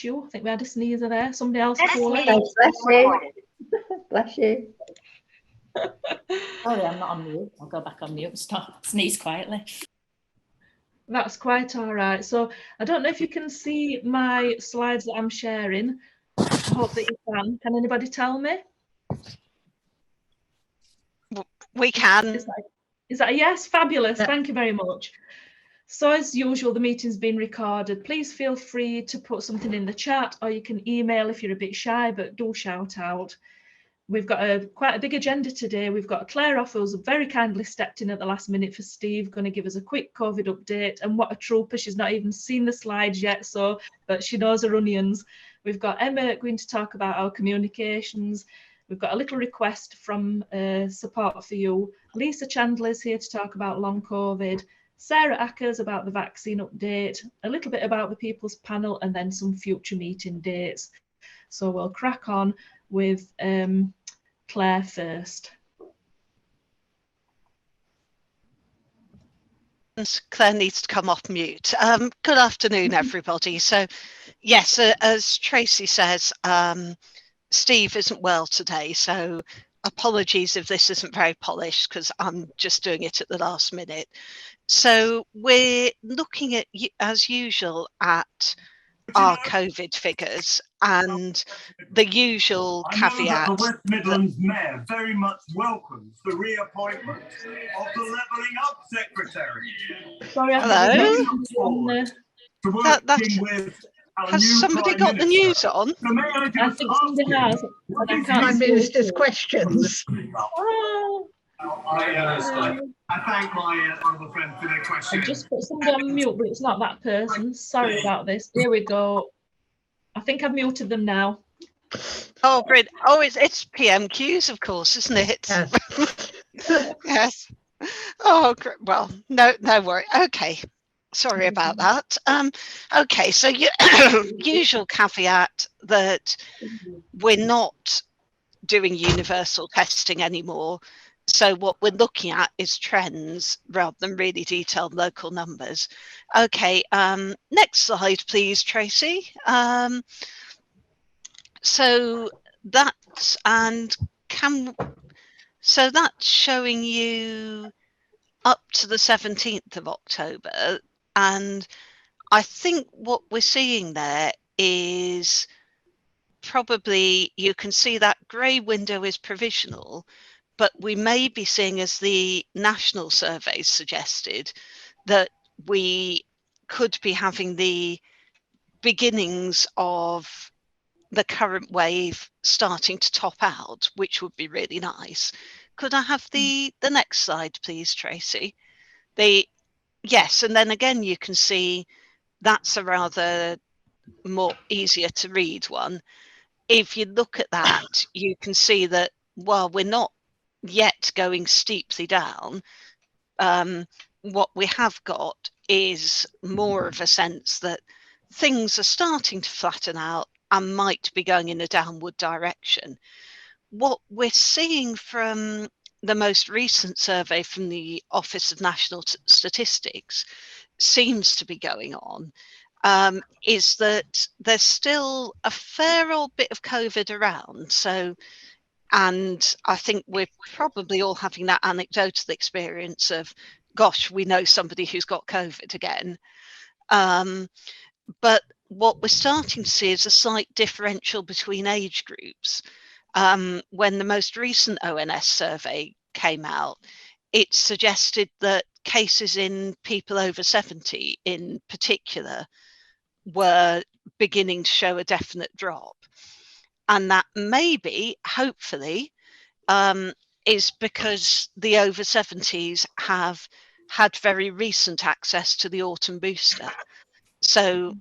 you. I think we had a sneezer there. Somebody else poorly. Bless you. Bless you. Sorry, I'm not on mute. I'll go back on mute and stop. Sneeze quietly. That's quite all right. So I don't know if you can see my slides that I'm sharing. I hope that you can. Can anybody tell me? We can. Is that a yes? Fabulous. Yeah. Thank you very much. So as usual, the meeting's been recorded. Please feel free to put something in the chat, or you can email if you're a bit shy, but do shout out. We've got quite a big agenda today. We've got Claire off, who's very kindly stepped in at the last minute for Steve, going to give us a quick COVID update. And what a trooper, she's not even seen the slides yet, but she knows her onions. We've got Emma going to talk about our communications. We've got a little request from Support for You. Lisa Chandler's here to talk about long COVID. Sarah Ackers about the vaccine update, a little bit about the People's Panel, and then some future meeting dates. So we'll crack on with Claire first. Claire needs to come off mute. Good afternoon, everybody. So, yes, as Tracy says, Steve isn't well today, so apologies if this isn't very polished because I'm just doing it at the last minute. So we're looking at, as usual, at our COVID figures and the usual caveat. The West Midlands Mayor very much welcomes the reappointment of the Levelling Up Secretary. Sorry, hello. Has somebody got the news on? I think somebody has. Prime Minister's questions. I thank my honourable friend for their question. I just put somebody on mute, but it's not that person. Sorry about this. Here we go. I think I've muted them now. Oh, great. Oh, it's PMQs, of course, isn't it? Yes. Yes. Oh, great. Well, no worry. Okay. Sorry about that. Okay, so usual caveat that we're not doing universal testing anymore. So what we're looking at is trends rather than really detailed local numbers. Okay, next slide, please, Tracy. So that's showing you up to the 17th of October. And I think what we're seeing there is probably, you can see that grey window is provisional, but we may be seeing, as the national surveys suggested, that we could be having the beginnings of the current wave starting to top out, which would be really nice. Could I have the next slide, please, Tracy? Yes, and then again, you can see that's a rather more easier to read one. If you look at that, you can see that while we're not yet going steeply down, what we have got is more of a sense that things are starting to flatten out and might be going in a downward direction. What we're seeing from the most recent survey from the Office of National Statistics seems to be going on, is that there's still a fair old bit of COVID around. So, and I think we're probably all having that anecdotal experience of, gosh, we know somebody who's got COVID again. But what we're starting to see is a slight differential between age groups. When the most recent ONS survey came out, it suggested that cases in people over 70 in particular were beginning to show a definite drop. And that maybe, hopefully, is because the over 70s have had very recent access to the autumn booster. So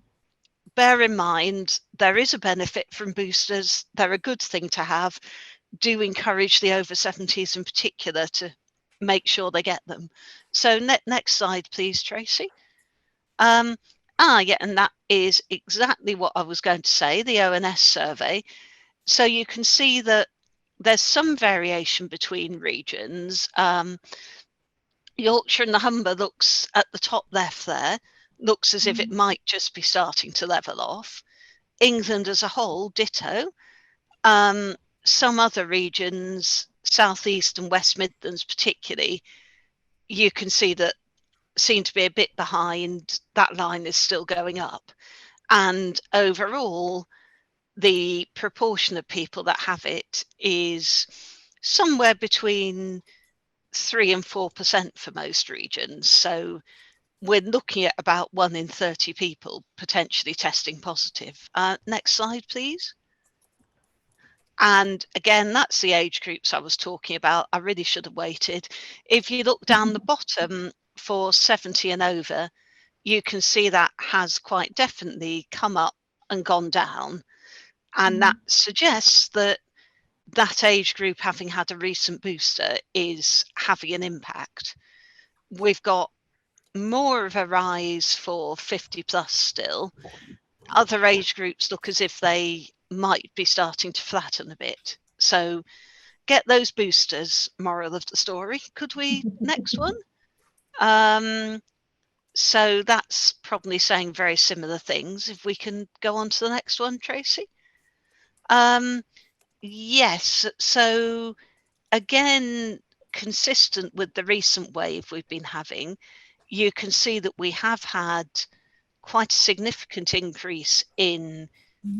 bear in mind, there is a benefit from boosters. They're a good thing to have. Do encourage the over 70s in particular to make sure they get them. So next slide, please, Tracy. Yeah, and that is exactly what I was going to say, the ONS survey. So you can see that there's some variation between regions. Yorkshire and the Humber looks at the top left there, looks as if it might just be starting to level off. England as a whole, ditto. Some other regions, South East and West Midlands particularly, you can see that seem to be a bit behind. That line is still going up. And overall, the proportion of people that have it is somewhere between 3 and 4% for most regions. So we're looking at about 1 in 30 people potentially testing positive. Next slide, please. And again, that's the age groups I was talking about. I really should have waited. If you look down the bottom for 70 and over, you can see that has quite definitely come up and gone down. And that suggests that that age group, having had a recent booster, is having an impact. We've got more of a rise for 50 plus still. Other age groups look as if they might be starting to flatten a bit. So get those boosters, moral of the story. Could we, next one? So that's probably saying very similar things. If we can go on to the next one, Tracy. Yes, so again, consistent with the recent wave we've been having, you can see that we have had quite a significant increase in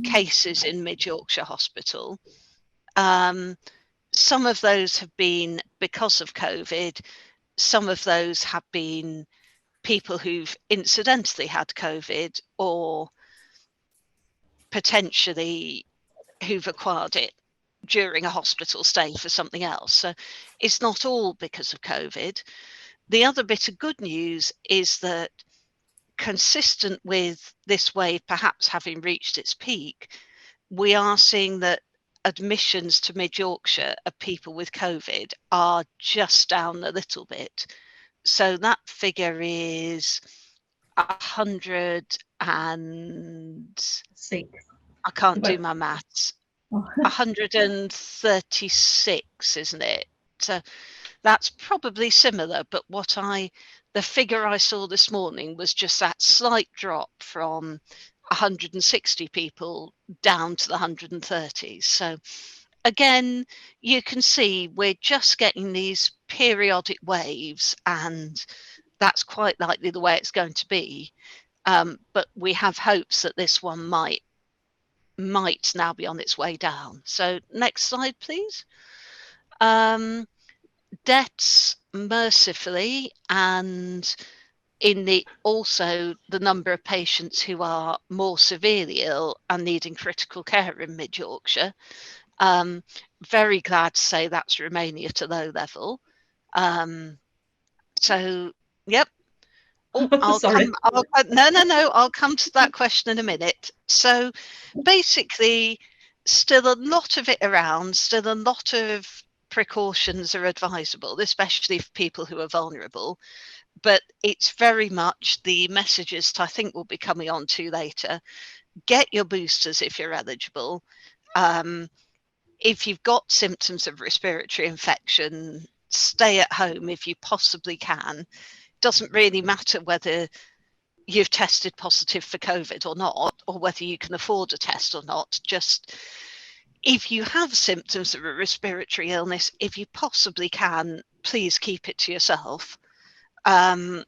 cases in Mid Yorkshire Hospital. Some of those have been because of COVID. Some of those have been people who've incidentally had COVID or potentially who've acquired it during a hospital stay for something else. So it's not all because of COVID. The other bit of good news is that consistent with this wave perhaps having reached its peak, we are seeing that admissions to Mid Yorkshire of people with COVID are just down a little bit. So that figure is 100 and 6. I can't do my maths. 136, isn't it? So that's probably similar, but the figure I saw this morning was just that slight drop from 160 people down to the 130s. So again, you can see we're just getting these periodic waves, and that's quite likely the way it's going to be. But we have hopes that this one might now be on its way down. So next slide, please. Deaths, mercifully, and also the number of patients who are more severely ill and needing critical care in Mid Yorkshire. Very glad to say that's remaining at a low level. So, yep. Oh, I'll come to that question in a minute. So basically, still a lot of it around, still a lot of precautions are advisable, especially for people who are vulnerable. But it's very much the messages I think we'll be coming on to later. Get your boosters if you're eligible. If you've got symptoms of respiratory infection, stay at home if you possibly can. Doesn't really matter whether you've tested positive for COVID or not, or whether you can afford a test or not. Just if you have symptoms of a respiratory illness, if you possibly can, please keep it to yourself, and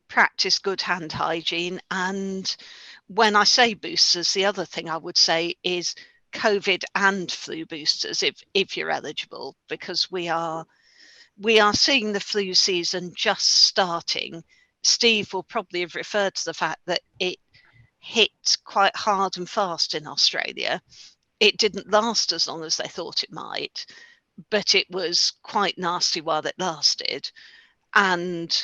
practice good hand hygiene. And when I say boosters, the other thing I would say is COVID and flu boosters if you're eligible, because we are seeing the flu season just starting. Steve will probably have referred to the fact that it hit quite hard and fast in Australia. It didn't last as long as they thought it might, but it was quite nasty while it lasted. And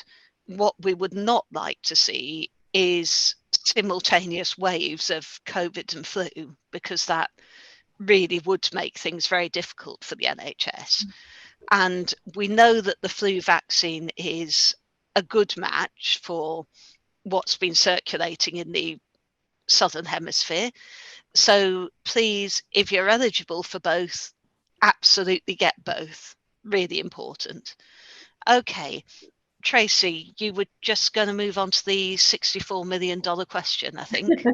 what we would not like to see is simultaneous waves of COVID and flu, because that really would make things very difficult for the NHS. And we know that the flu vaccine is a good match for what's been circulating in the Southern Hemisphere. So please, if you're eligible for both, absolutely get both. Really important. Okay, Tracy, you were just going to move on to the $64 million question, I think.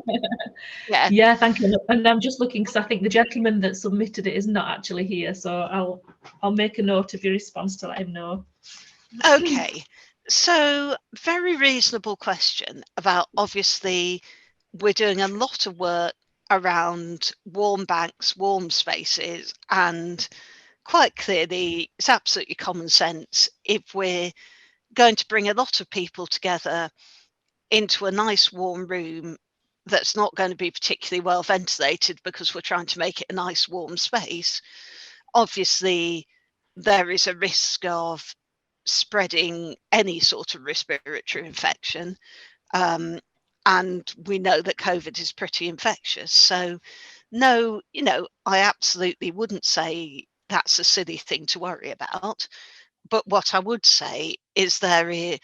Yeah. Yeah, thank you. And I'm just looking because I think the gentleman that submitted it is not actually here, so I'll make a note of your response to let him know. Okay, so very reasonable question about, obviously we're doing a lot of work around warm banks, warm spaces, and quite clearly it's absolutely common sense if we're going to bring a lot of people together into a nice warm room that's not going to be particularly well ventilated because we're trying to make it a nice warm space. Obviously there is a risk of spreading any sort of respiratory infection, and we know that COVID is pretty infectious. So no, I absolutely wouldn't say that's a silly thing to worry about. But what I would say is there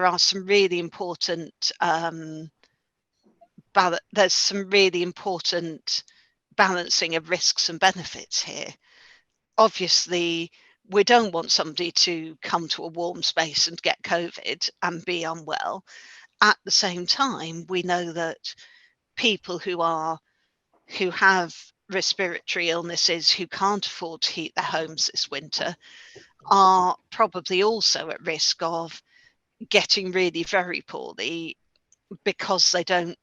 are some really important there's some really important balancing of risks and benefits here. Obviously we don't want somebody to come to a warm space and get COVID and be unwell. At the same time, we know that people who have respiratory illnesses, who can't afford to heat their homes this winter, are probably also at risk of getting really very poorly because they don't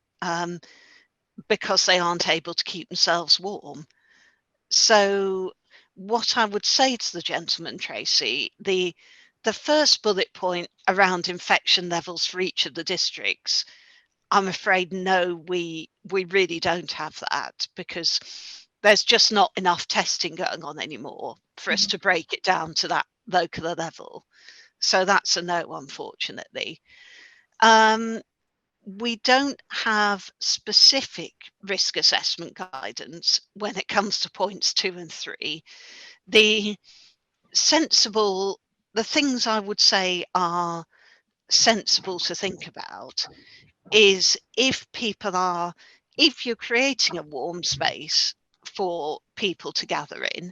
because they aren't able to keep themselves warm. So what I would say to the gentleman, Tracy, the first bullet point around infection levels for each of the districts, I'm afraid no, we really don't have that, because there's just not enough testing going on anymore for us to break it down to that local level. So that's a no, unfortunately. We don't have specific risk assessment guidance when it comes to points 2 and 3. The things I would say are sensible to think about is if you're creating a warm space for people to gather in,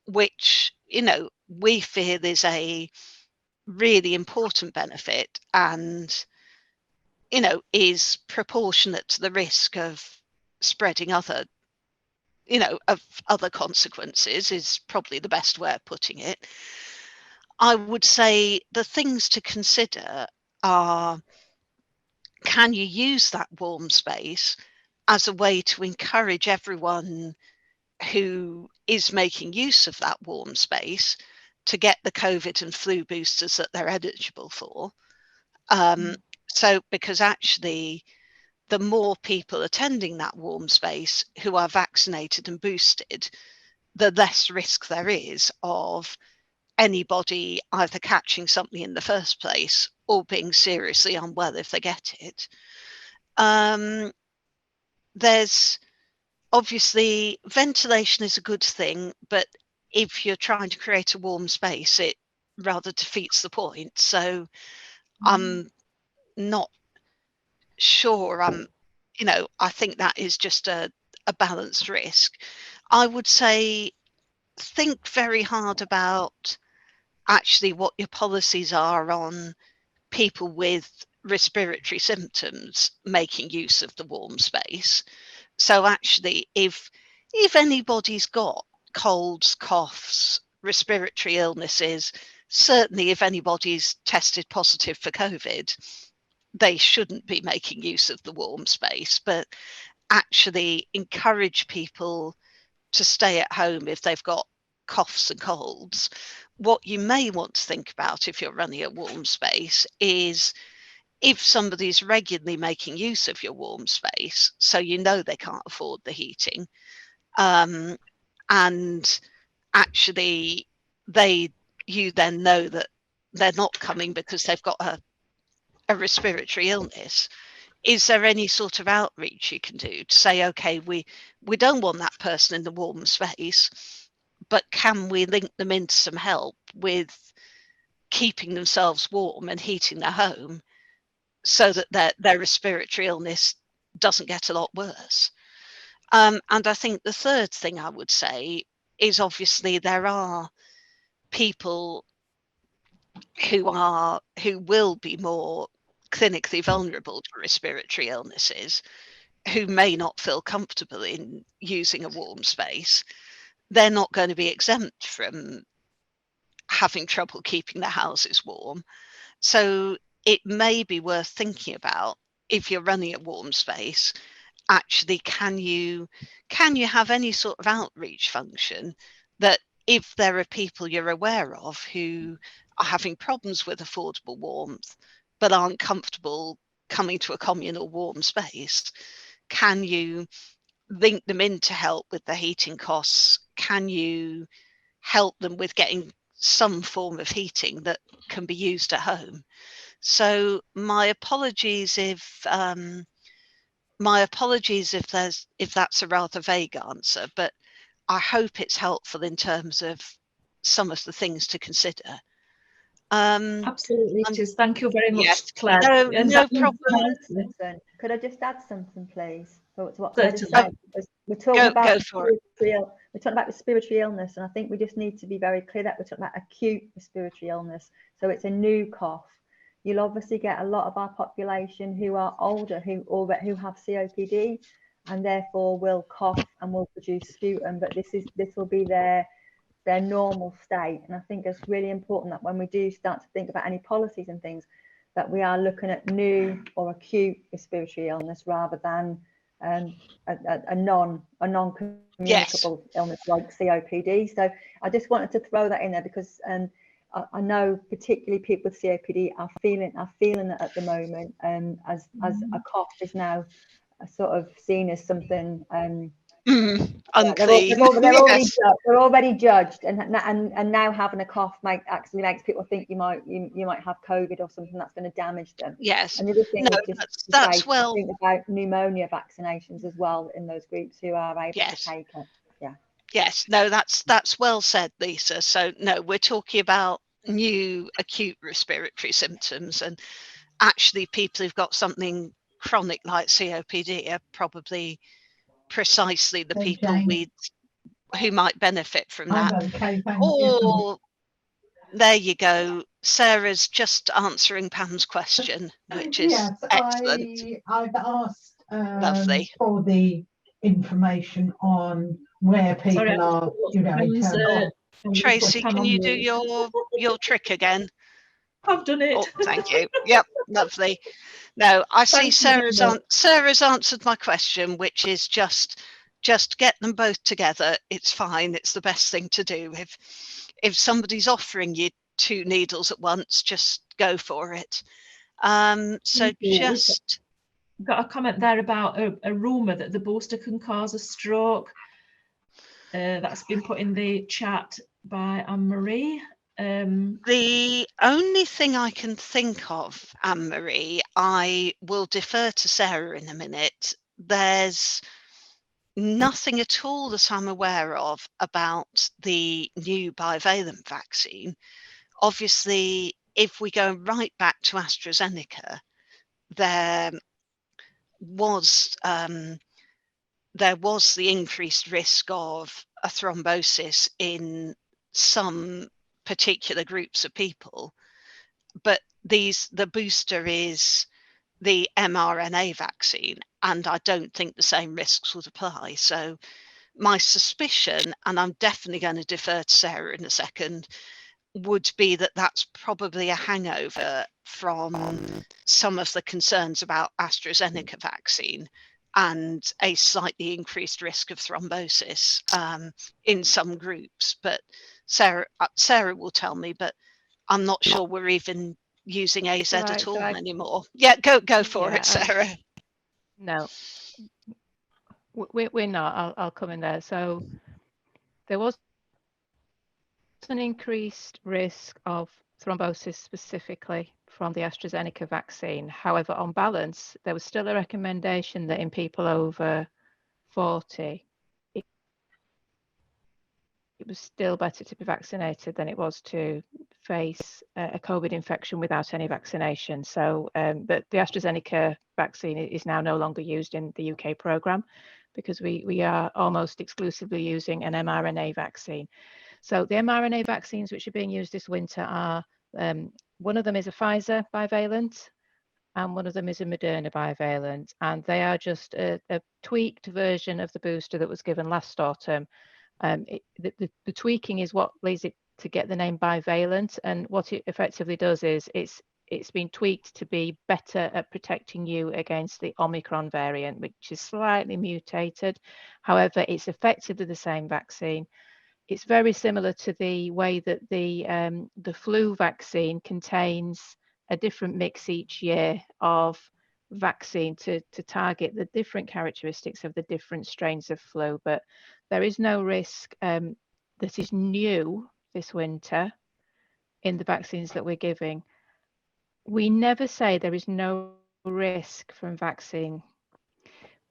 which, we feel is a really important benefit and, is proportionate to the risk of spreading other consequences, is probably the best way of putting it. I would say the things to consider are, can you use that warm space as a way to encourage everyone who is making use of that warm space to get the COVID and flu boosters that they're eligible for? So, because actually, the more people attending that warm space who are vaccinated and boosted, the less risk there is of anybody either catching something in the first place or being seriously unwell if they get it. There's obviously, ventilation is a good thing, but if you're trying to create a warm space, it rather defeats the point. So I'm not sure I think that is just a balanced risk. I would say think very hard about actually what your policies are on people with respiratory symptoms making use of the warm space. So actually, if anybody's got colds, coughs, respiratory illnesses, certainly if anybody's tested positive for COVID, they shouldn't be making use of the warm space, but actually encourage people to stay at home if they've got coughs and colds. What you may want to think about if you're running a warm space is if somebody's regularly making use of your warm space, so they can't afford the heating, and actually you then know that they're not coming because they've got a respiratory illness, is there any sort of outreach you can do to say, okay, we don't want that person in the warm space, but can we link them into some help with keeping themselves warm and heating their home so that their respiratory illness doesn't get a lot worse? And I think the third thing I would say is, obviously there are people who will be more clinically vulnerable to respiratory illnesses, who may not feel comfortable in using a warm space, they're not going to be exempt from having trouble keeping their houses warm. So it may be worth thinking about, if you're running a warm space, actually can you have any sort of outreach function that, if there are people you're aware of who are having problems with affordable warmth but aren't comfortable coming to a communal warm space, can you link them in to help with the heating costs? Can you help them with getting some form of heating that can be used at home? So my apologies if that's a rather vague answer, but I hope it's helpful in terms of some of the things to consider. Absolutely, it is. Thank you very much, Yes, Claire. no problem. Listen, could I just add something, please? To what Certainly. Claire just said? Because we're talking about Go for it. we're talking about respiratory illness, and I think we just need to be very clear that we're talking about acute respiratory illness. So it's a new cough. You'll obviously get a lot of our population who are older, who have COPD, and therefore will cough and will produce sputum. But this will be their normal state. And I think it's really important that when we do start to think about any policies and things, that we are looking at new or acute respiratory illness rather than a non-communicable illness like COPD. So I just wanted to throw that in there because I know particularly people with COPD are feeling it at the moment, as a cough is now sort of seen as something unclean. They're already judged, and now having a cough actually makes people think you might have COVID or something that's going to damage them. Yes. And the other thing is just that's well. think about pneumonia vaccinations as well in those groups who are able to take it. Yeah. Yes. No, that's well said, Lisa. So no, we're talking about new acute respiratory symptoms, and actually people who've got something chronic like COPD are probably precisely the people who might benefit from that. Or there you go, Sarah's just answering Pam's question, which is excellent. I've asked Lovely for the information on where people are, Tracy, can you do your trick again? I've done it. Oh, thank you. Yep, lovely. No, I see Sarah's answered my question, which is just get them both together. It's fine. It's the best thing to do. If somebody's offering you 2 needles at once, just go for it. So just got a comment there about a rumour that the booster can cause a stroke. That's been put in the chat by Anne-Marie. The only thing I can think of, Anne-Marie, I will defer to Sarah in a minute. There's nothing at all that I'm aware of about the new bivalent vaccine. Obviously, if we go right back to AstraZeneca, there was the increased risk of a thrombosis in some particular groups of people, but the booster is the mRNA vaccine, and I don't think the same risks would apply. So my suspicion, and I'm definitely going to defer to Sarah in a second, would be that that's probably a hangover from some of the concerns about AstraZeneca vaccine and a slightly increased risk of thrombosis in some groups. But Sarah will tell me, but I'm not sure we're even using AZ at all anymore. Yeah, go for it, Sarah. No, we're not. I'll come in there. So there was an increased risk of thrombosis specifically from the AstraZeneca vaccine. However, on balance, there was still a recommendation that in people over 40, it was still better to be vaccinated than it was to face a COVID infection without any vaccination. So, but the AstraZeneca vaccine is now no longer used in the UK programme because we are almost exclusively using an mRNA vaccine. So the mRNA vaccines which are being used this winter are One of them is a Pfizer bivalent, and one of them is a Moderna bivalent, and they are just a tweaked version of the booster that was given last autumn. The tweaking is what leads it to get the name bivalent, and what it effectively does is it's been tweaked to be better at protecting you against the Omicron variant, which is slightly mutated. However, it's effectively the same vaccine. It's very similar to the way that the flu vaccine contains a different mix each year of vaccine to target the different characteristics of the different strains of flu. But there is no risk that is new this winter in the vaccines that we're giving. We never say there is no risk from vaccine,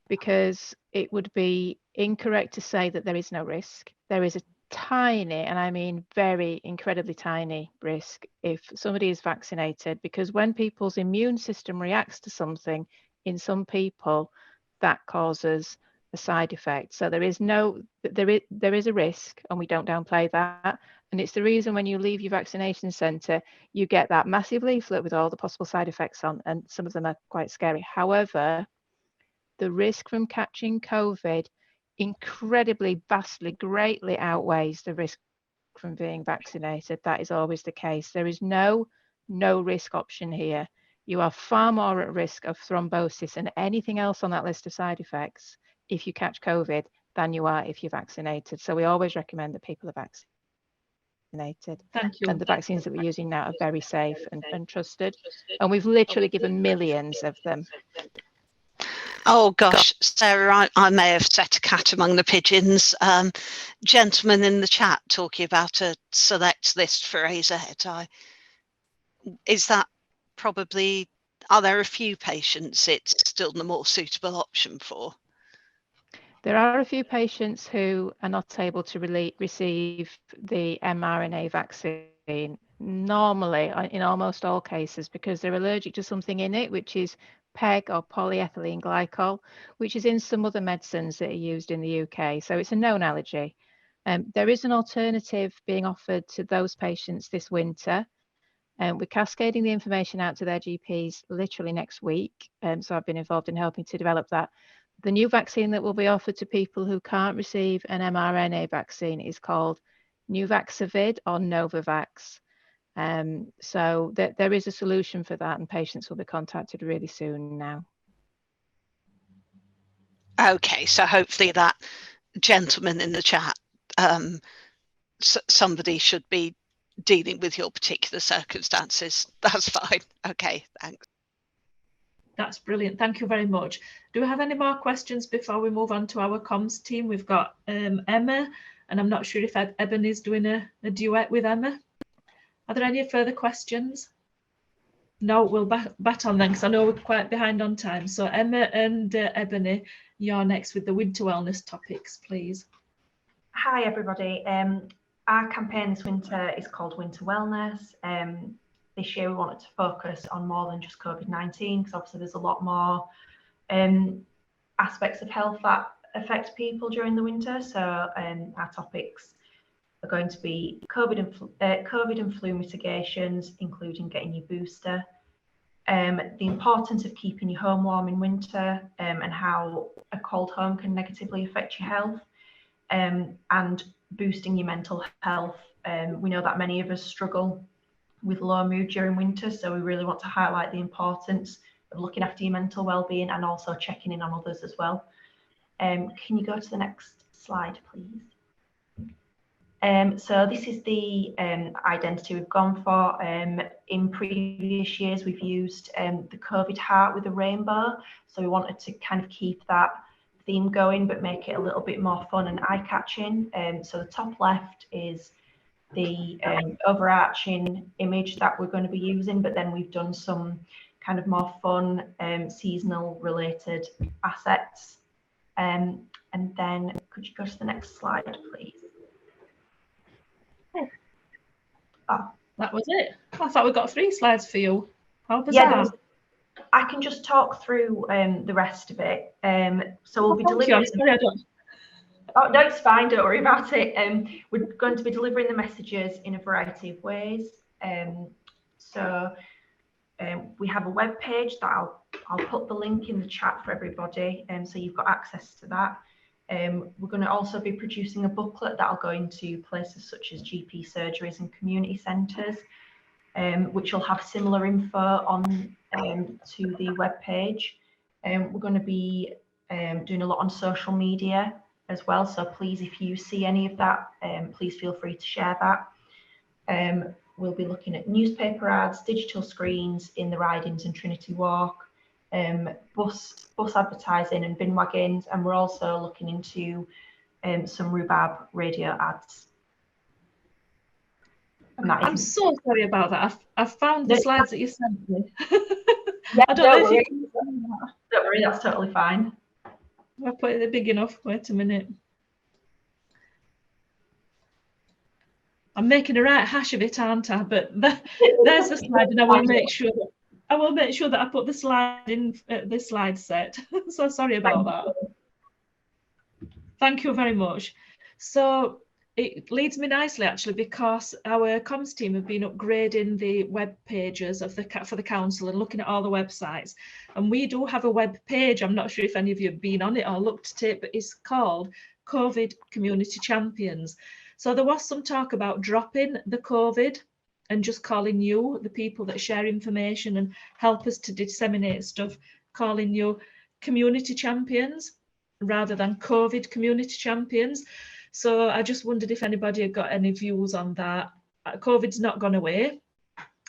because it would be incorrect to say that there is no risk. There is a tiny, and I mean very incredibly tiny risk if somebody is vaccinated, because when people's immune system reacts to something in some people, that causes a side effect. So there is a risk, and we don't downplay that. And it's the reason when you leave your vaccination centre, you get that massive leaflet with all the possible side effects on, and some of them are quite scary. However, the risk from catching COVID incredibly, vastly, greatly outweighs the risk from being vaccinated. That is always the case. There is no risk option here. You are far more at risk of thrombosis and anything else on that list of side effects if you catch COVID than you are if you're vaccinated. So we always recommend that people are vaccinated. Thank you. And the vaccines that we're using now are very safe and trusted. And we've literally given millions of them. Oh gosh, Sarah, I may have set a cat among the pigeons. Gentlemen in the chat talking about a select list for AZ. Is that probably, are there a few patients it's still the more suitable option for? There are a few patients who are not able to receive the mRNA vaccine, normally in almost all cases, because they're allergic to something in it, which is PEG or polyethylene glycol, which is in some other medicines that are used in the UK. So it's a known allergy. There is an alternative being offered to those patients this winter. We're cascading the information out to their GPs literally next week. So I've been involved in helping to develop that. The new vaccine that will be offered to people who can't receive an mRNA vaccine is called Nuvaxovid or Novavax. So there is a solution for that, and patients will be contacted really soon now. Okay, so hopefully that gentleman in the chat, somebody should be dealing with your particular circumstances. That's fine. Okay, thanks. That's brilliant. Thank you very much. Do we have any more questions before we move on to our comms team? We've got Emma, and I'm not sure if Eben is doing a duet with Emma. Are there any further questions? No, we'll bat on then, because I know we're quite behind on time. So Emma and Ebony, you're next with the winter wellness topics, please. Hi, everybody. Our campaign this winter is called Winter Wellness. This year we wanted to focus on more than just COVID-19, because obviously there's a lot more aspects of health that affect people during the winter. So our topics are going to be COVID and flu mitigations, including getting your booster, the importance of keeping your home warm in winter, and how a cold home can negatively affect your health, and boosting your mental health. We know that many of us struggle with low mood during winter, so we really want to highlight the importance of looking after your mental well-being and also checking in on others as well. Can you go to the next slide, please? So this is the identity we've gone for. In previous years, we've used the COVID heart with a rainbow. So we wanted to kind of keep that theme going, but make it a little bit more fun and eye-catching. So the top left is the overarching image that we're going to be using, but then we've done some kind of more fun seasonal related assets. And then could you go to the next slide, please? Oh. That was it. I thought we got 3 slides for you. How bizarre. Yeah, I can just talk through the rest of it. So we'll be delivering. Oh, no, it's fine. Don't worry about it. We're going to be delivering the messages in a variety of ways. So we have a web page that I'll put the link in the chat for everybody, so you've got access to that. We're going to also be producing a booklet that'll go into places such as GP surgeries and community centres, which will have similar info on to the web page. We're going to be doing a lot on social media as well, so please, if you see any of that, please feel free to share that. We'll be looking at newspaper ads, digital screens in the ridings and Trinity Walk, bus advertising and bin wagons, and we're also looking into some rhubarb radio ads. I'm so sorry about that. I've found the slides that you sent me. Yeah, I don't know if you don't worry, that's totally fine. I put it big enough. Wait a minute. I'm making a right hash of it, aren't I? But there's the slide, and I will make sure that I put the slide in this slide set. So sorry about that. Thank you very much. So it leads me nicely, actually, because our comms team have been upgrading the web pages of for the council and looking at all the websites. And we do have a web page. I'm not sure if any of you have been on it or looked at it, but it's called COVID Community Champions. So there was some talk about dropping the COVID and just calling you, the people that share information and help us to disseminate stuff, calling you community champions rather than COVID community champions. So I just wondered if anybody had got any views on that. COVID's not gone away.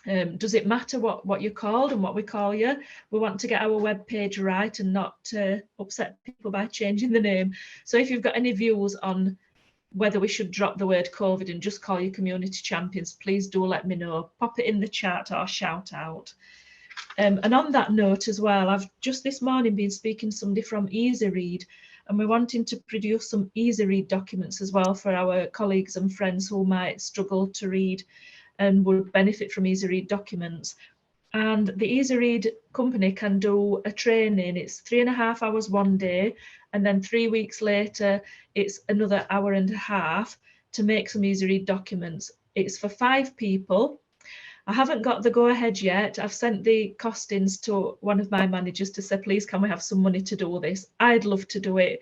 Does it matter what you're called and what we call you? We want to get our web page right and not upset people by changing the name. So if you've got any views on whether we should drop the word COVID and just call you community champions, please do let me know. Pop it in the chat or shout out. And on that note as well, I've just this morning been speaking to somebody from EasyRead, and we're wanting to produce some EasyRead documents as well for our colleagues and friends who might struggle to read and would benefit from EasyRead documents. And the EasyRead company can do a training. It's 3.5 hours one day, and then 3 weeks later, it's another hour and a half to make some EasyRead documents. It's for 5 people. I haven't got the go-ahead yet. I've sent the costings to one of my managers to say, please, can we have some money to do this? I'd love to do it.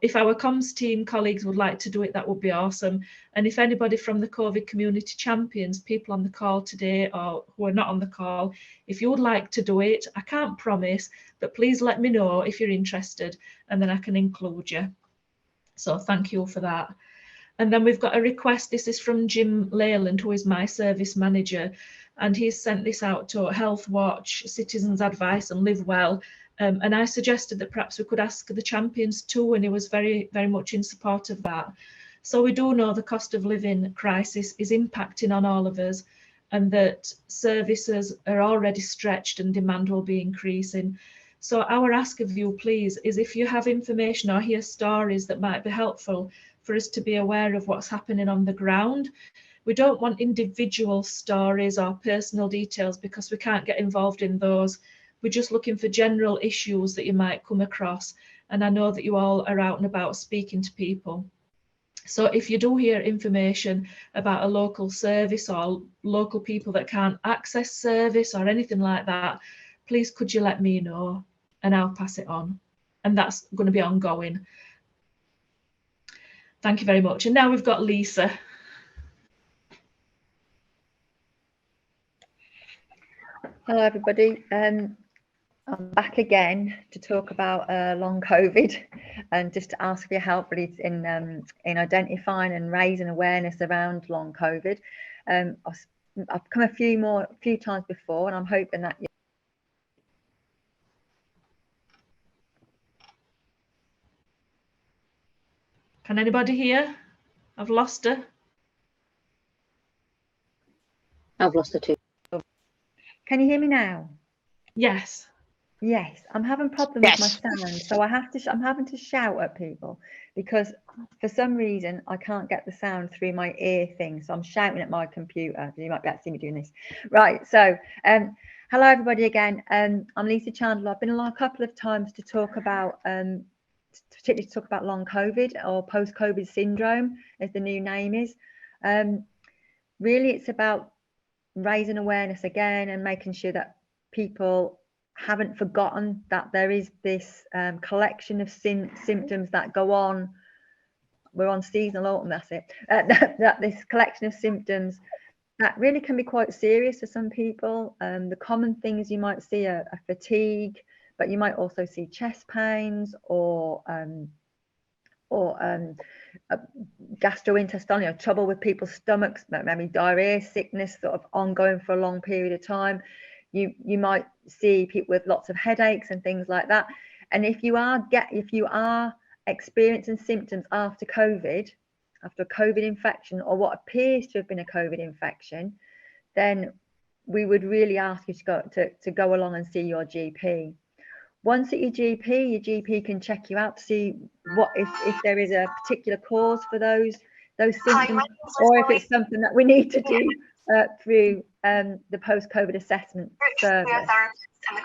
If our comms team colleagues would like to do it, that would be awesome. And if anybody from the COVID Community Champions, people on the call today or who are not on the call, if you would like to do it, I can't promise, but please let me know if you're interested, and then I can include you. So thank you for that. And then we've got a request. This is from Jim Leyland, who is my service manager, and he's sent this out to Health Watch, Citizens Advice and Live Well. And I suggested that perhaps we could ask the champions too, and he was very, very much in support of that. So we do know the cost of living crisis is impacting on all of us, and that services are already stretched and demand will be increasing. So our ask of you, please, is if you have information or hear stories that might be helpful for us to be aware of what's happening on the ground. We don't want individual stories or personal details because we can't get involved in those. We're just looking for general issues that you might come across. And I know that you all are out and about speaking to people. So if you do hear information about a local service or local people that can't access service or anything like that, please could you let me know and I'll pass it on. And that's going to be ongoing. Thank you very much. And now we've got Lisa. Hello, everybody. I'm back again to talk about long COVID and just to ask for your help really in identifying and raising awareness around long COVID. I've come a few times before, and I'm hoping that Can anybody hear? I've lost her. I've lost her too. Can you hear me now? Yes. Yes, I'm having problems with my sound, so I'm having to shout at people because for some reason I can't get the sound through my ear thing, so I'm shouting at my computer. You might be able to see me doing this. Right, so hello everybody again. I'm Lisa Chandler. I've been along a couple of times to talk about particularly to talk about long COVID or post-COVID syndrome, as the new name is. Really, it's about raising awareness again and making sure that people haven't forgotten that there is this collection of symptoms that go on. We're on seasonal autumn, that's it. That this collection of symptoms that really can be quite serious for some people. The common things you might see are fatigue, but you might also see chest pains or gastrointestinal, trouble with people's stomachs, maybe diarrhea, sickness, sort of ongoing for a long period of time. You might see people with lots of headaches and things like that. And if you are experiencing symptoms after COVID, after a COVID infection or what appears to have been a COVID infection, then we would really ask you to go along and see your GP. Once at your GP can check you out to see what if there is a particular cause for those symptoms, or if it's something that we need to do through the post-COVID assessment service.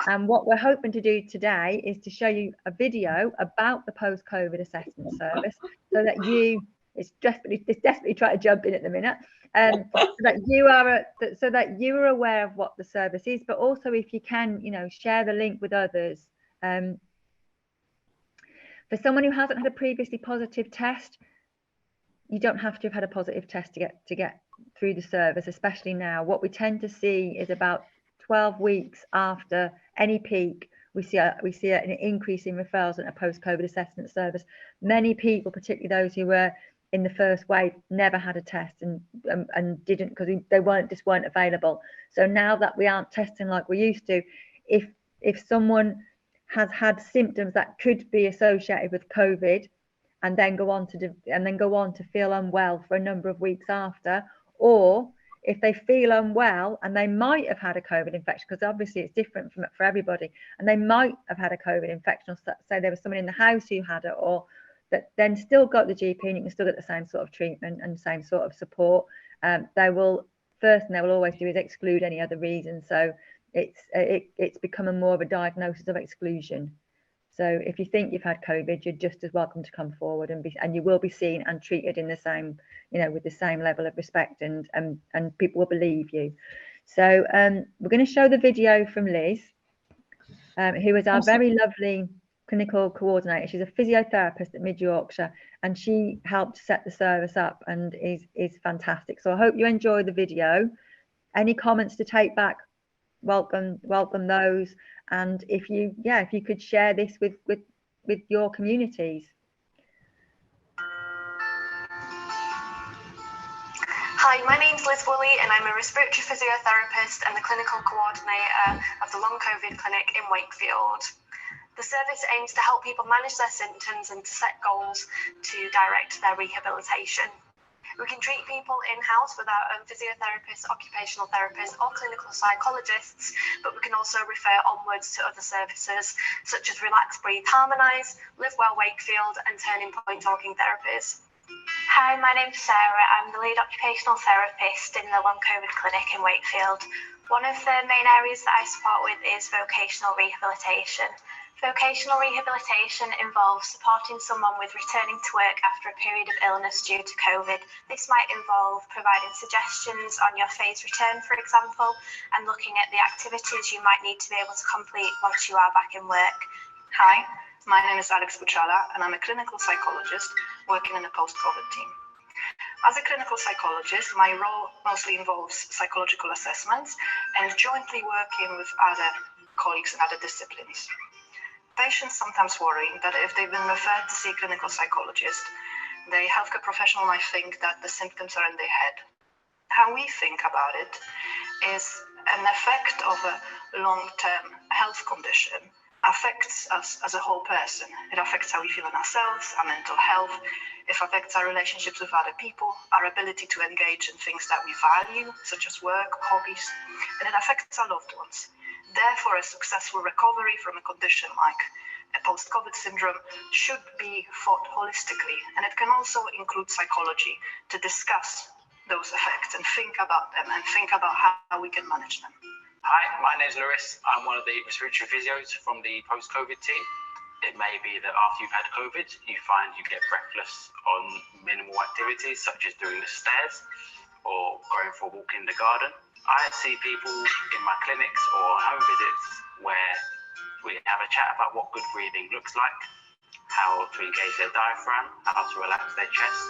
And what we're hoping to do today is to show you a video about the post-COVID assessment service, so that it's desperately trying to jump in at the minute, so that you are aware of what the service is, but also if you can, share the link with others. For someone who hasn't had a previously positive test, you don't have to have had a positive test to get through the service, especially now. What we tend to see is about 12 weeks after any peak, we see an increase in referrals in a post-COVID assessment service. Many people, particularly those who were in the first wave, never had a test and didn't, because they weren't available. So now that we aren't testing like we used to, if someone has had symptoms that could be associated with COVID and then go on to feel unwell for a number of weeks after, or if they feel unwell and they might have had a COVID infection, because obviously it's different for everybody, and they might have had a COVID infection, or say there was someone in the house who had it, or that then still got the GP and you can still get the same sort of treatment and same sort of support. They will always do is exclude any other reason. So it's becoming more of a diagnosis of exclusion. So if you think you've had COVID, you're just as welcome to come forward and you will be seen and treated in the same, with the same level of respect, and people will believe you. So we're going to show the video from Liz, who is our very lovely clinical coordinator. She's a physiotherapist at Mid Yorkshire, and she helped set the service up and is fantastic. So I hope you enjoy the video. Any comments to take back, welcome those. And if you could share this with your communities. Hi, my name's Liz Woolley and I'm a respiratory physiotherapist and the clinical coordinator of the Long COVID Clinic in Wakefield. The service aims to help people manage their symptoms and to set goals to direct their rehabilitation. We can treat people in-house with our own physiotherapists, occupational therapists or clinical psychologists, but we can also refer onwards to other services such as Relax, Breathe, Harmonise, Live Well Wakefield and Turning Point Talking Therapies. Hi, my name's Sarah. I'm the lead occupational therapist in the Long COVID Clinic in Wakefield. One of the main areas that I support with is vocational rehabilitation. Vocational rehabilitation involves supporting someone with returning to work after a period of illness due to COVID. This might involve providing suggestions on your phased return, for example, and looking at the activities you might need to be able to complete once you are back in work. Hi, my name is Alex Buchala and I'm a clinical psychologist working in a post-COVID team. As a clinical psychologist, my role mostly involves psychological assessments and jointly working with other colleagues in other disciplines. Patients sometimes worry that if they've been referred to see a clinical psychologist, the healthcare professional might think that the symptoms are in their head. How we think about it is an effect of a long-term health condition affects us as a whole person. It affects how we feel in ourselves, our mental health. It affects our relationships with other people, our ability to engage in things that we value, such as work, hobbies, and it affects our loved ones. Therefore, a successful recovery from a condition like a post-COVID syndrome should be thought holistically, and it can also include psychology to discuss those effects and think about them and think about how we can manage them. Hi, my name's Lewis. I'm one of the respiratory physios from the post-COVID team. It may be that after you've had COVID, you find you get breathless on minimal activities such as doing the stairs. or going for a walk in the garden. I see people in my clinics or home visits where we have a chat about what good breathing looks like, how to engage their diaphragm, how to relax their chest.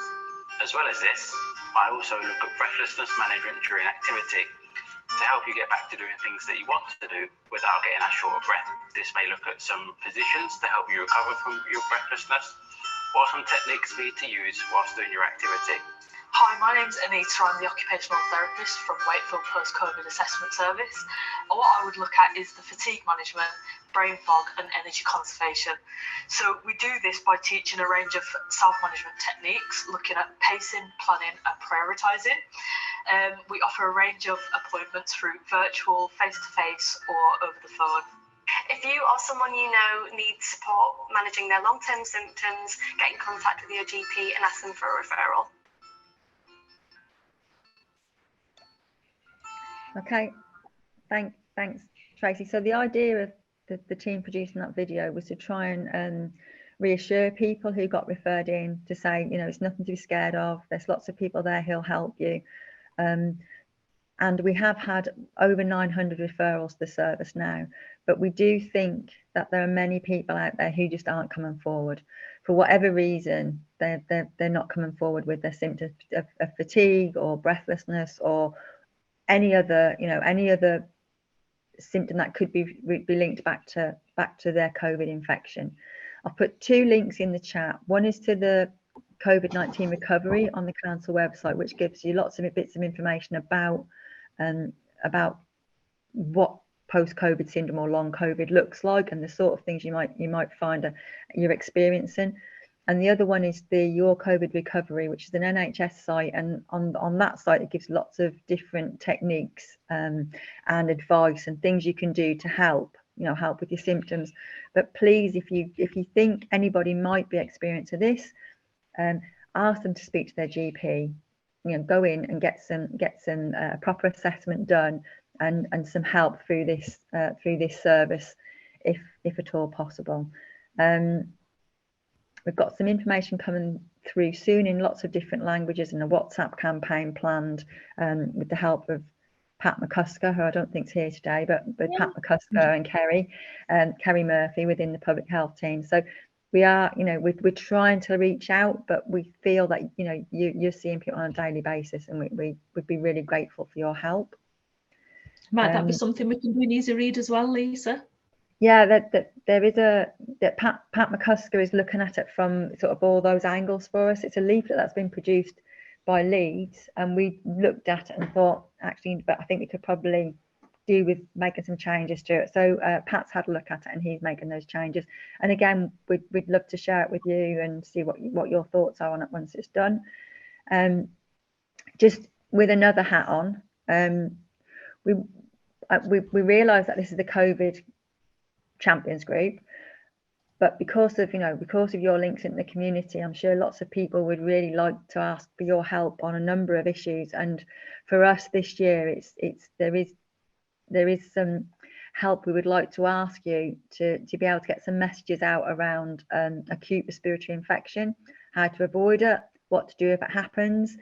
As well as this, I also look at breathlessness management during activity to help you get back to doing things that you want to do without getting that short of breath. This may look at some positions to help you recover from your breathlessness, or some techniques for you to use whilst doing your activity. Hi, my name's Anita. I'm the occupational therapist from Wakefield Post-COVID Assessment Service. And what I would look at is the fatigue management, brain fog and energy conservation. So we do this by teaching a range of self-management techniques, looking at pacing, planning and prioritising. We offer a range of appointments through virtual, face-to-face or over the phone. If you or someone you know needs support managing their long-term symptoms, get in contact with your GP and ask them for a referral. Okay, thanks, Tracy. So the idea of the team producing that video was to try and reassure people who got referred in, to say, you know, it's nothing to be scared of. There's lots of people there who'll help you. And we have had over 900 referrals to the service now, but we do think that there are many people out there who just aren't coming forward. For whatever reason, they're not coming forward with their symptoms of fatigue or breathlessness or any other symptom that could be linked back to their COVID infection. I've put 2 links in the chat. One is to the COVID-19 recovery on the council website, which gives you lots of bits of information about what post-COVID syndrome or long COVID looks like and the sort of things you might find you're experiencing. And the other one is the Your COVID Recovery, which is an NHS site, and on that site it gives lots of different techniques and advice and things you can do to help with your symptoms. But please, if you think anybody might be experiencing this, ask them to speak to their GP. Go in and get some proper assessment done and some help through this service, if at all possible. We've got some information coming through soon in lots of different languages and a WhatsApp campaign planned with the help of Pat McCusker, who I don't think is here today, but Pat McCusker and Kerry Murphy within the public health team. So we are, we're trying to reach out, but we feel that, you're seeing people on a daily basis, and we would be really grateful for your help. Might that be something we can do in Easy Read as well, Lisa? Yeah, there is that Pat McCusker is looking at it from sort of all those angles for us. It's a leaflet that's been produced by Leeds, and we looked at it and thought, actually, but I think we could probably do with making some changes to it. So Pat's had a look at it and he's making those changes. And again, we'd love to share it with you and see what your thoughts are on it once it's done. Just with another hat on, we realise that this is the COVID Champions group, but because of your links in the community, I'm sure lots of people would really like to ask for your help on a number of issues. And for us this year, there is some help we would like to ask you to be able to get some messages out around acute respiratory infection, how to avoid it, what to do if it happens,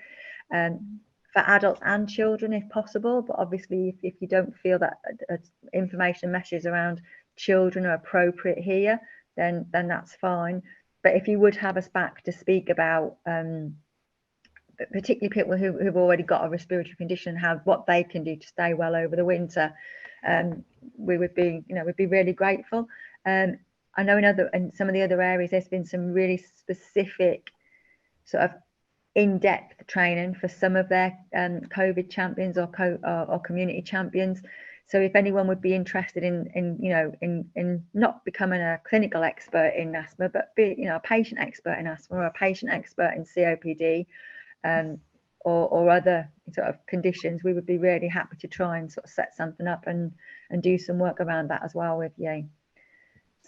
for adults and children if possible. But obviously, if you don't feel that information and messages around children are appropriate here, then that's fine. But if you would have us back to speak about particularly people who've already got a respiratory condition, what they can do to stay well over the winter, we would be really grateful. I know in some of the other areas there's been some really specific sort of in-depth training for some of their COVID champions or community champions. So if anyone would be interested in not becoming a clinical expert in asthma, but be a patient expert in asthma or a patient expert in COPD, or other sort of conditions, we would be really happy to try and sort of set something up and do some work around that as well with you.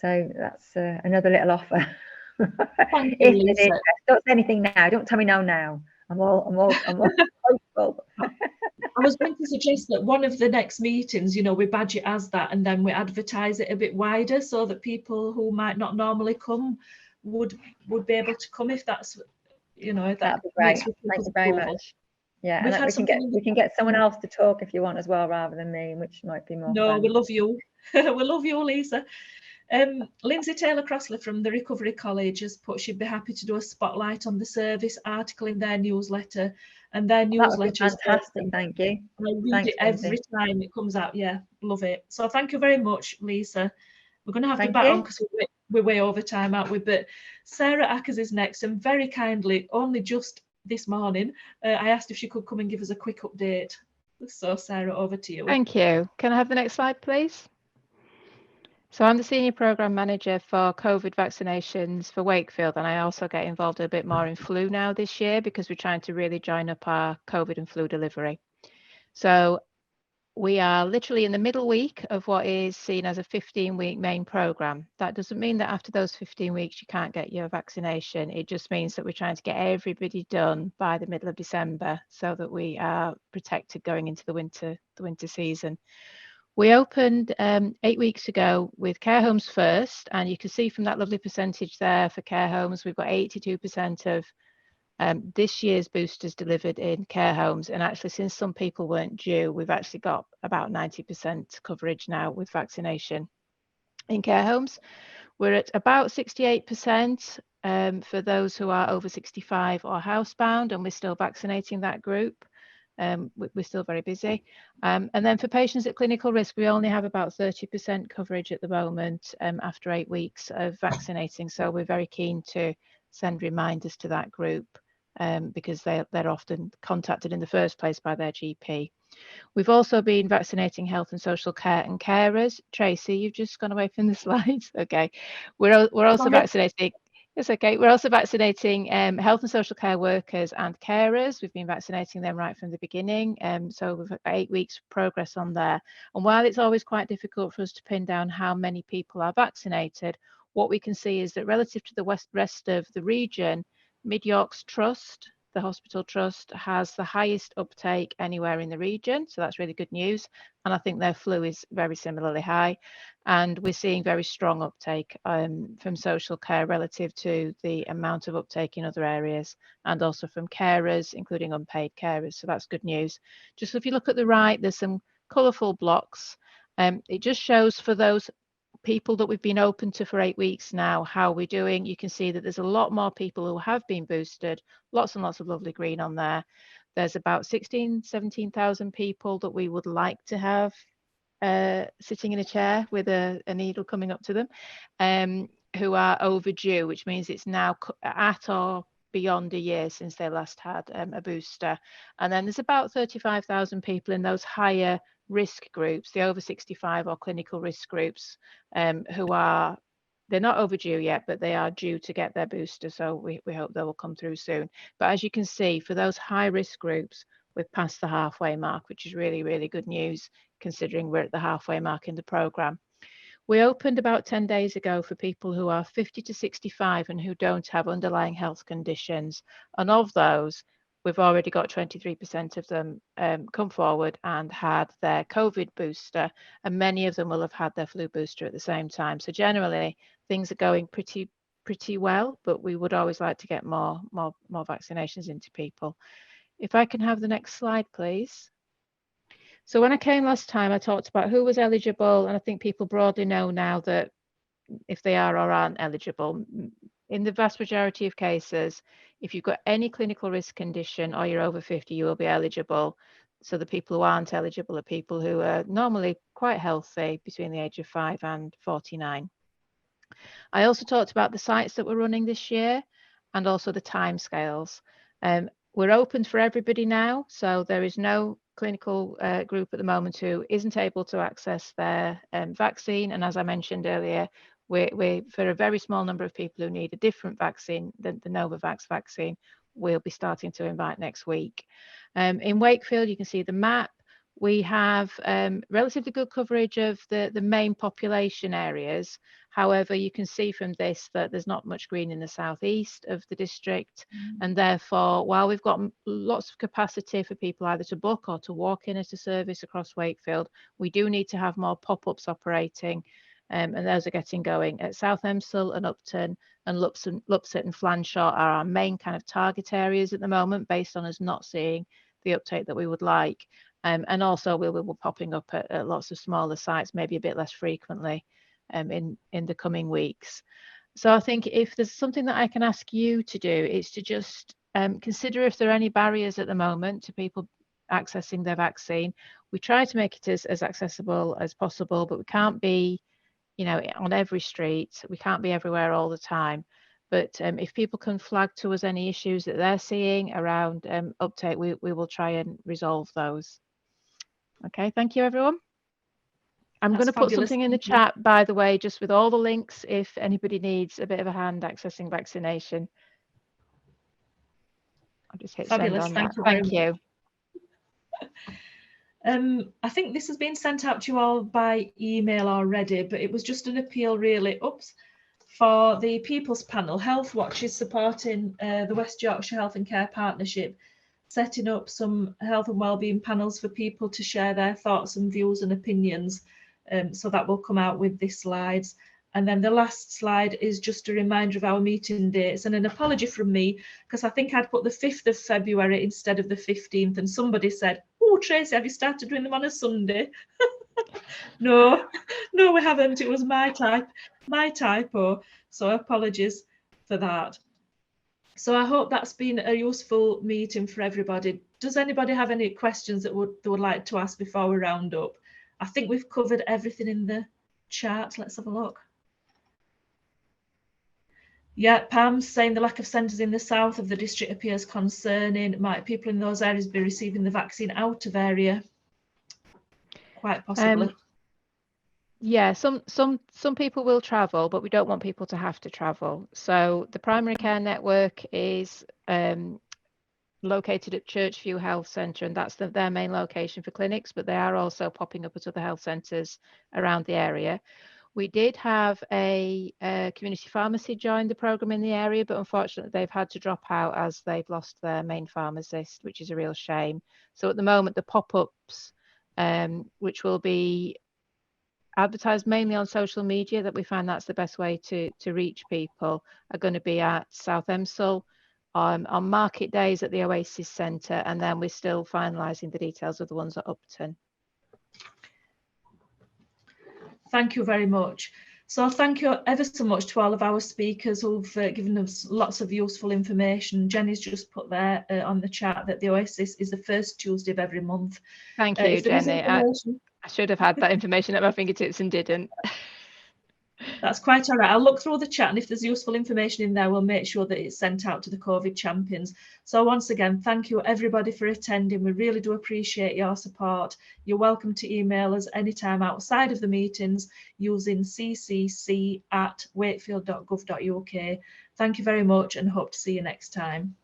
So that's another little offer. Thank you, Lisa. Don't say anything now. Don't tell me no now. I'm all hopeful. I was going to suggest that one of the next meetings, we badge it as that, and then we advertise it a bit wider so that people who might not normally come would be able to come, if that's, that'd be great. Thank you very much. Yeah, We've and had we can get someone else to talk if you want as well, rather than me, which might be more No, fun. we love you. We love you, Lisa. Lindsay Taylor Crossley from the Recovery College has put she'd be happy to do a spotlight on the service article in their newsletter, and their That would be newsletter is fantastic. Thank you. I read Thanks, it every Lindsay. time it comes out. Yeah, love it. So thank you very much, Lisa. We're going to have to Thank back on you. because we're way over time, aren't we? But Sarah Ackers is next, and very kindly, only just this morning, I asked if she could come and give us a quick update. So Sarah, over to you. Thank you. Can I have the next slide, please? So I'm the Senior Programme Manager for COVID vaccinations for Wakefield, and I also get involved a bit more in flu now this year because we're trying to really join up our COVID and flu delivery. So we are literally in the middle week of what is seen as a 15-week main programme. That doesn't mean that after those 15 weeks you can't get your vaccination. It just means that we're trying to get everybody done by the middle of December so that we are protected going into the winter season. We opened 8 weeks ago with care homes first, and you can see from that lovely percentage there for care homes, we've got 82% of this year's boosters delivered in care homes. And actually, since some people weren't due, we've actually got about 90% coverage now with vaccination in care homes. We're at about 68% for those who are over 65 or housebound, and we're still vaccinating that group. We're still very busy. And then for patients at clinical risk, we only have about 30% coverage at the moment after 8 weeks of vaccinating. So we're very keen to send reminders to that group because they're often contacted in the first place by their GP. We've also been vaccinating health and social care and carers. Tracy, you've just gone away from the slides. Okay, we're also vaccinating. It's okay. We're also vaccinating health and social care workers and carers. We've been vaccinating them right from the beginning. So we've got 8 weeks progress on there. And while it's always quite difficult for us to pin down how many people are vaccinated, what we can see is that relative to the rest of the region, Mid York's Trust, the hospital trust, has the highest uptake anywhere in the region. So that's really good news. And I think their flu is very similarly high. And we're seeing very strong uptake from social care relative to the amount of uptake in other areas, and also from carers, including unpaid carers. So that's good news. Just if you look at the right, there's some colourful blocks. It just shows for those people that we've been open to for 8 weeks now, how we're doing. You can see that there's a lot more people who have been boosted, lots and lots of lovely green on there. There's about 17,000 people that we would like to have sitting in a chair with a needle coming up to them, who are overdue, which means it's now at or beyond a year since they last had a booster. And then there's about 35,000 people in those higher risk groups, the over 65 or clinical risk groups, who are, they're not overdue yet, but they are due to get their booster. So we hope they will come through soon. But as you can see, for those high risk groups, we've passed the halfway mark, which is really, really good news, considering we're at the halfway mark in the programme. We opened about 10 days ago for people who are 50 to 65 and who don't have underlying health conditions. And of those, we've already got 23% of them come forward and had their COVID booster, and many of them will have had their flu booster at the same time. So generally, things are going pretty well, but we would always like to get more vaccinations into people. If I can have the next slide, please. So when I came last time, I talked about who was eligible, and I think people broadly know now that if they are or aren't eligible. In the vast majority of cases, if you've got any clinical risk condition or you're over 50, you will be eligible. So the people who aren't eligible are people who are normally quite healthy between the age of 5 and 49. I also talked about the sites that we're running this year and also the timescales. We're open for everybody now, so there is no clinical group at the moment who isn't able to access their vaccine. And as I mentioned earlier, we're for a very small number of people who need a different vaccine than the Novavax vaccine, we'll be starting to invite next week. In Wakefield, you can see the map. We have relatively good coverage of the main population areas. However, you can see from this that there's not much green in the southeast of the district. And therefore, while we've got lots of capacity for people either to book or to walk in at a service across Wakefield, we do need to have more pop-ups operating. And those are getting going at South Emsall and Upton, and Lupset and Flanshaw are our main kind of target areas at the moment, based on us not seeing the uptake that we would like. And also we will be popping up at lots of smaller sites, maybe a bit less frequently in the coming weeks. So I think if there's something that I can ask you to do, it's to just consider if there are any barriers at the moment to people accessing their vaccine. We try to make it as accessible as possible, but we can't be, you know, on every street. We can't be everywhere all the time. But if people can flag to us any issues that they're seeing around uptake, we will try and resolve those. Okay, thank you, everyone. I'm going to put something in the chat, by the way, just with all the links if anybody needs a bit of a hand accessing vaccination. I'll just hit send on that. Thank you. I think this has been sent out to you all by email already, but it was just an appeal really, for the People's Panel. Health Watch is supporting the West Yorkshire Health and Care Partnership, setting up some health and wellbeing panels for people to share their thoughts and views and opinions. So that will come out with these slides. And then the last slide is just a reminder of our meeting dates and an apology from me, because I think I'd put the 5th of February instead of the 15th, and somebody said, "Oh, Tracy, have you started doing them on a Sunday?" No, we haven't. It was my typo. So apologies for that. So I hope that's been a useful meeting for everybody. Does anybody have any questions that they would like to ask before we round up? I think we've covered everything in the chat. Let's have a look. Yeah, Pam's saying the lack of centres in the south of the district appears concerning. Might people in those areas be receiving the vaccine out of area? Quite possibly. Yeah, some people will travel, but we don't want people to have to travel. So the primary care network is located at Churchview Health Centre, and that's their main location for clinics, but they are also popping up at other health centres around the area. We did have a community pharmacy join the programme in the area, but unfortunately they've had to drop out as they've lost their main pharmacist, which is a real shame. So at the moment, the pop-ups, which will be advertised mainly on social media, that we find that's the best way to reach people, are going to be at South Emsall, on market days at the Oasis Centre, and then we're still finalising the details of the ones at Upton. Thank you very much. So thank you ever so much to all of our speakers who've given us lots of useful information. Jenny's just put there on the chat that the Oasis is the first Tuesday of every month. Thank you, Jenny. I should have had that information at my fingertips and didn't. That's quite all right. I'll look through the chat, and if there's useful information in there, we'll make sure that it's sent out to the COVID champions. So once again, thank you everybody for attending. We really do appreciate your support. You're welcome to email us anytime outside of the meetings using ccc@wakefield.gov.uk. Thank you very much and hope to see you next time.